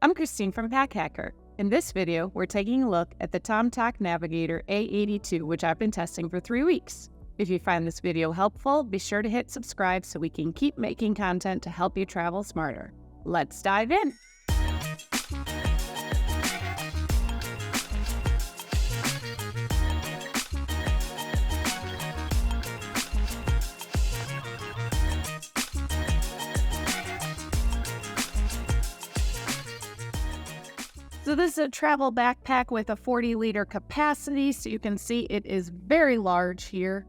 I'm Christine from Pack Hacker. In this video, we're taking a look at the tomtoc Navigator-T66, which I've been testing for 3 weeks. If you find this video helpful, be sure to hit subscribe so we can keep making content to help you travel smarter. Let's dive in. So this is a travel backpack with a 40-liter capacity, so you can see it is very large here.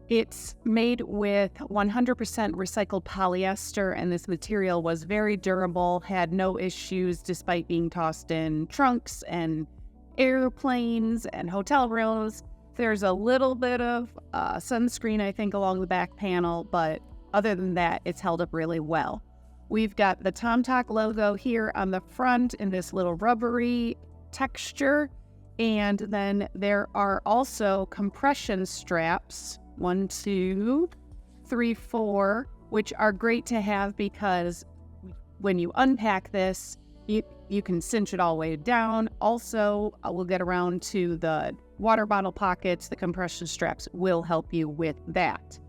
It's made with 100% recycled polyester, and this material was very durable, had no issues despite being tossed in trunks and airplanes and hotel rooms. There's a little bit of sunscreen, I think, along the back panel, but other than that, it's held up really well. We've got the tomtoc logo here on the front in this little rubbery texture. And then there are also compression straps, 1, 2, 3, 4, which are great to have because when you unpack this, you can cinch it all the way down. Also, we'll get around to the water bottle pockets. The compression straps will help you with that.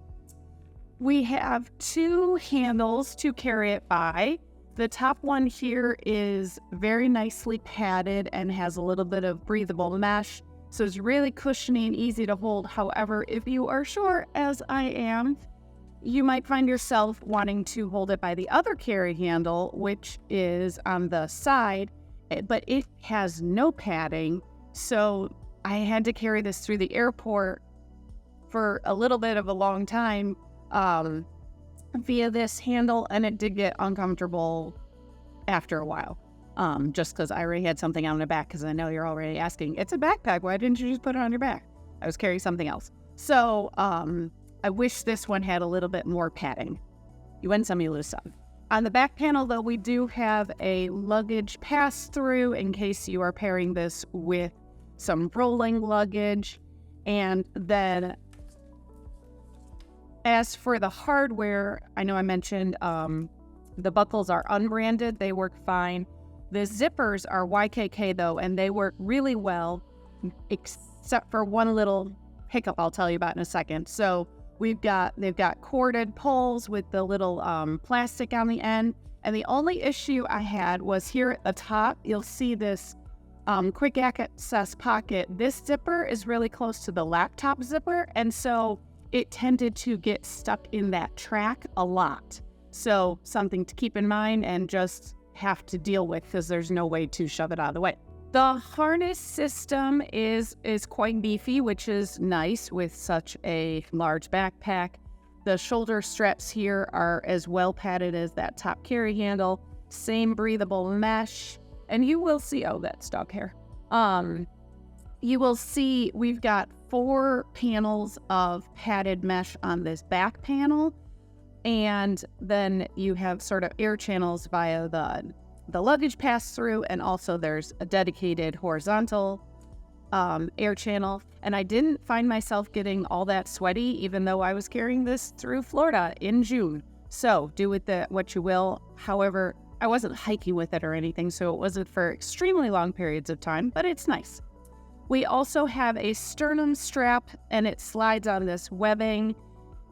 We have 2 handles to carry it by. The top one here is very nicely padded and has a little bit of breathable mesh, so it's really cushiony and easy to hold. However, if you are short, as I am, you might find yourself wanting to hold it by the other carry handle, which is on the side, but it has no padding, so I had to carry this through the airport for a little bit of a long time via this handle, and it did get uncomfortable after a while, just because I already had something on the back, because I know you're already asking, it's a backpack, why didn't you just put it on your back? I was carrying something else. So I wish this one had a little bit more padding. You win some, you lose some. On the back panel, though, we do have a luggage pass-through in case you are pairing this with some rolling luggage. And then as for the hardware, I know I mentioned the buckles are unbranded. They work fine. The zippers are YKK, though, and they work really well, except for one little hiccup I'll tell you about in a second. So they've got corded pulls with the little plastic on the end. And the only issue I had was here at the top, you'll see this quick access pocket. This zipper is really close to the laptop zipper, and so it tended to get stuck in that track a lot. So something to keep in mind and just have to deal with, because there's no way to shove it out of the way. The harness system is quite beefy, which is nice with such a large backpack. The shoulder straps here are as well padded as that top carry handle. Same breathable mesh. And you will see, oh, that's dog hair. You will see we've got 4 panels of padded mesh on this back panel, and then you have sort of air channels via the luggage pass-through, and also there's a dedicated horizontal air channel. And I didn't find myself getting all that sweaty, even though I was carrying this through Florida in June. So do with it what you will. However, I wasn't hiking with it or anything, so it wasn't for extremely long periods of time, but it's nice. We also have a sternum strap, and it slides on this webbing.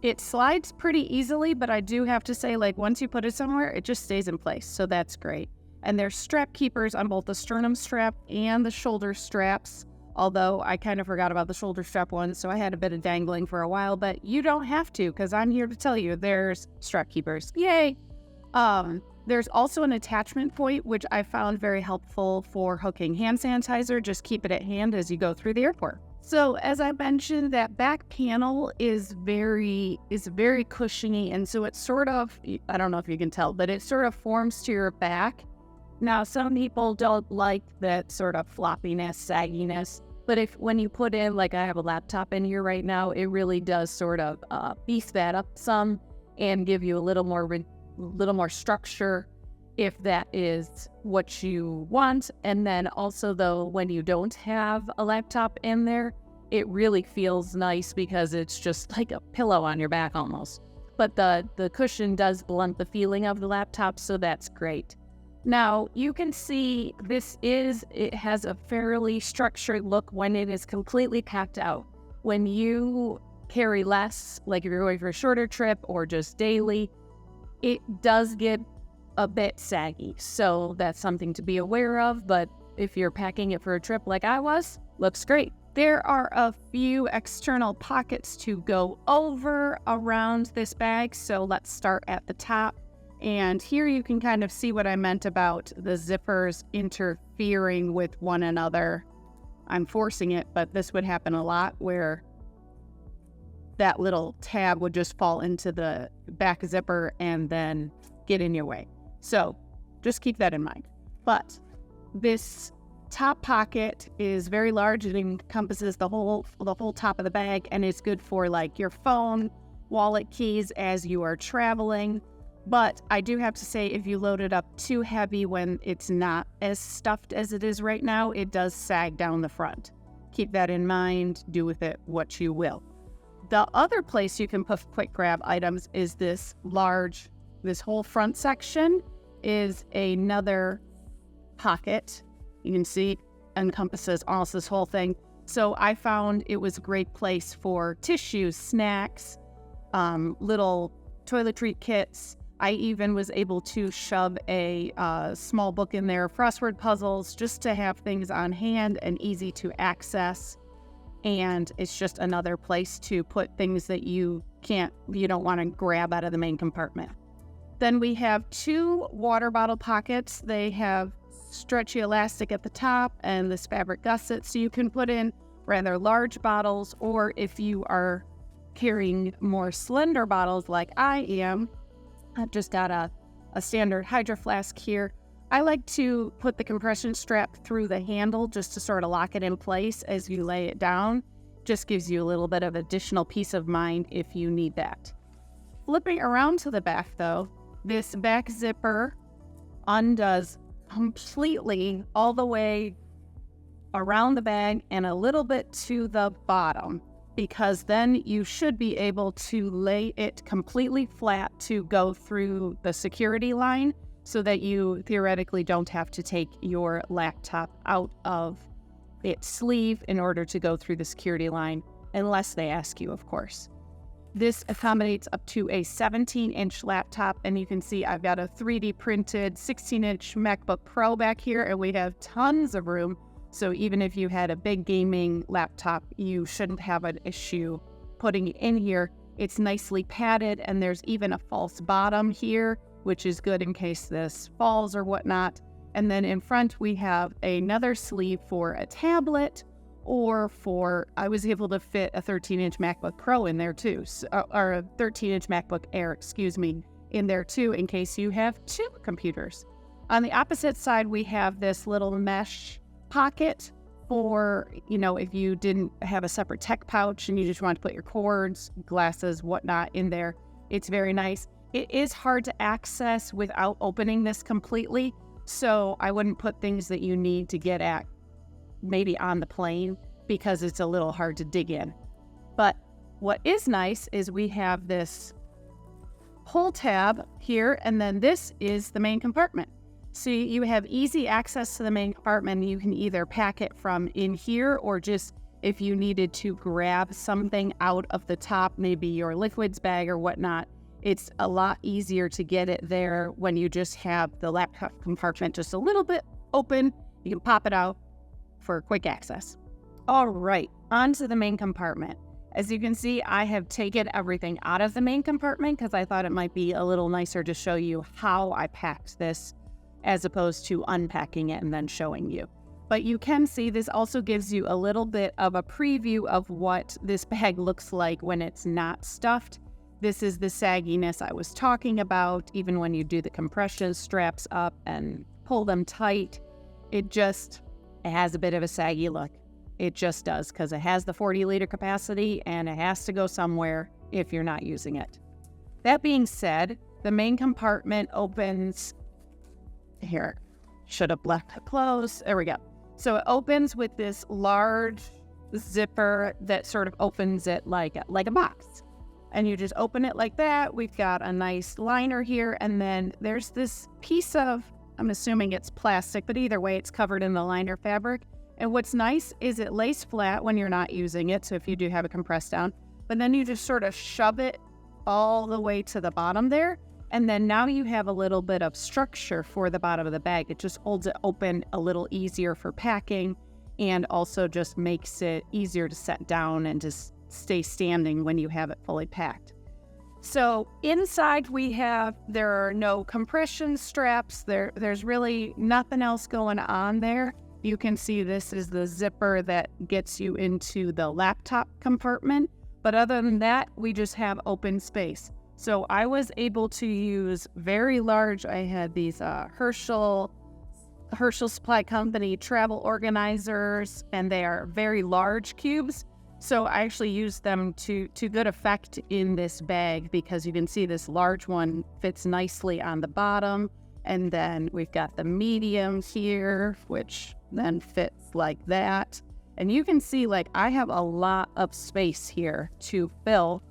It slides pretty easily, but I do have to say, like, once you put it somewhere, it just stays in place, so that's great. And there's strap keepers on both the sternum strap and the shoulder straps, although I kind of forgot about the shoulder strap one, so I had a bit of dangling for a while, but you don't have to, because I'm here to tell you there's strap keepers. Yay! There's also an attachment point, which I found very helpful for hooking hand sanitizer. Just keep it at hand as you go through the airport. So as I mentioned, that back panel is very cushiony, and so it's sort of, I don't know if you can tell, but it sort of forms to your back. Now, some people don't like that sort of floppiness, sagginess, but when you put in, like I have a laptop in here right now, it really does sort of beef that up some and give you a little more structure if that is what you want. And then also, though, when you don't have a laptop in there, it really feels nice because it's just like a pillow on your back almost. But the cushion does blunt the feeling of the laptop, so that's great. Now, you can see it has a fairly structured look when it is completely packed out. When you carry less, like if you're going for a shorter trip or just daily, it does get a bit saggy. So that's something to be aware of, but if you're packing it for a trip like I was, looks great. There are a few external pockets to go over around this bag, so let's start at the top. And here you can kind of see what I meant about the zippers interfering with one another. I'm forcing it, but this would happen a lot where that little tab would just fall into the back zipper and then get in your way. So just keep that in mind. But this top pocket is very large. It encompasses the whole top of the bag, and it's good for like your phone, wallet, keys as you are traveling. But I do have to say, if you load it up too heavy when it's not as stuffed as it is right now, it does sag down the front. Keep that in mind. Do with it what you will. The other place you can put quick grab items is this whole front section is another pocket. You can see it encompasses almost this whole thing. So I found it was a great place for tissues, snacks, little toiletry kits. I even was able to shove a small book in there, crossword puzzles, just to have things on hand and easy to access. And it's just another place to put things that you don't want to grab out of the main compartment. Then we have 2 water bottle pockets. They have stretchy elastic at the top and this fabric gusset, so you can put in rather large bottles, or if you are carrying more slender bottles like I am, I've just got a standard Hydro Flask here. I like to put the compression strap through the handle just to sort of lock it in place as you lay it down. Just gives you a little bit of additional peace of mind if you need that. Flipping around to the back though, this back zipper undoes completely all the way around the bag and a little bit to the bottom, because then you should be able to lay it completely flat to go through the security line so that you theoretically don't have to take your laptop out of its sleeve in order to go through the security line, unless they ask you, of course. This accommodates up to a 17-inch laptop, and you can see I've got a 3D printed 16-inch MacBook Pro back here, and we have tons of room. So even if you had a big gaming laptop, you shouldn't have an issue putting it in here. It's nicely padded, and there's even a false bottom here, which is good in case this falls or whatnot. And then in front, we have another sleeve for a tablet, or I was able to fit a 13-inch MacBook Pro in there too, or a 13-inch MacBook Air, in there too, in case you have 2 computers. On the opposite side, we have this little mesh pocket for, if you didn't have a separate tech pouch and you just want to put your cords, glasses, whatnot in there. It's very nice. It is hard to access without opening this completely, so I wouldn't put things that you need to get at maybe on the plane, because it's a little hard to dig in. But what is nice is we have this pull tab here, and then this is the main compartment. So you have easy access to the main compartment. You can either pack it from in here, or just if you needed to grab something out of the top, maybe your liquids bag or whatnot, it's a lot easier to get it there when you just have the laptop compartment just a little bit open. You can pop it out for quick access. All right, on to the main compartment. As you can see, I have taken everything out of the main compartment because I thought it might be a little nicer to show you how I packed this as opposed to unpacking it and then showing you. But you can see this also gives you a little bit of a preview of what this bag looks like when it's not stuffed. This is the sagginess I was talking about. Even when you do the compression straps up and pull them tight, it has a bit of a saggy look. It just does, because it has the 40-liter capacity and it has to go somewhere if you're not using it. That being said, the main compartment opens here. Should have left it closed. There we go. So it opens with this large zipper that sort of opens it like a box. And you just open it like that. We've got a nice liner here, and then there's this piece of I'm assuming it's plastic, but either way, it's covered in the liner fabric. And what's nice is it lays flat when you're not using it, so if you do have it compressed down, but then you just sort of shove it all the way to the bottom there, and then now you have a little bit of structure for the bottom of the bag. It just holds it open a little easier for packing, and also just makes it easier to set down and just stay standing when you have it fully packed. So inside there are no compression straps. There's really nothing else going on there. You can see this is the zipper that gets you into the laptop compartment. But other than that, we just have open space. So I was able to use very large, I had these Herschel Supply Company travel organizers, and they are very large cubes. So I actually used them to good effect in this bag, because you can see this large one fits nicely on the bottom. And then we've got the medium here, which then fits like that. And you can see, like, I have a lot of space here to fill.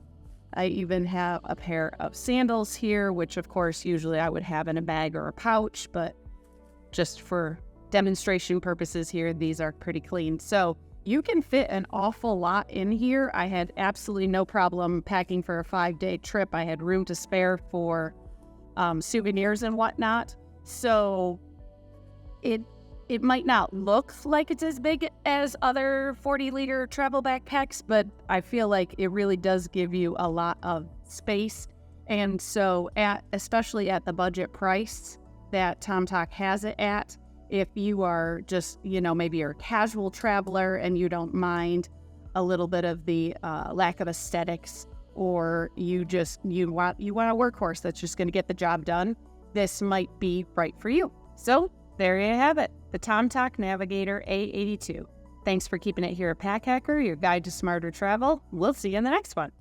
I even have a pair of sandals here, which of course usually I would have in a bag or a pouch, but just for demonstration purposes here, these are pretty clean. So you can fit an awful lot in here. I had absolutely no problem packing for a 5-day trip. I had room to spare for souvenirs and whatnot. So it might not look like it's as big as other 40-liter travel backpacks, but I feel like it really does give you a lot of space. And so especially at the budget price that tomtoc has it at, if you are just, maybe you're a casual traveler and you don't mind a little bit of the lack of aesthetics, or you want a workhorse that's just going to get the job done, this might be right for you. So there you have it, the tomtoc Navigator A82. Thanks for keeping it here at Pack Hacker, your guide to smarter travel. We'll see you in the next one.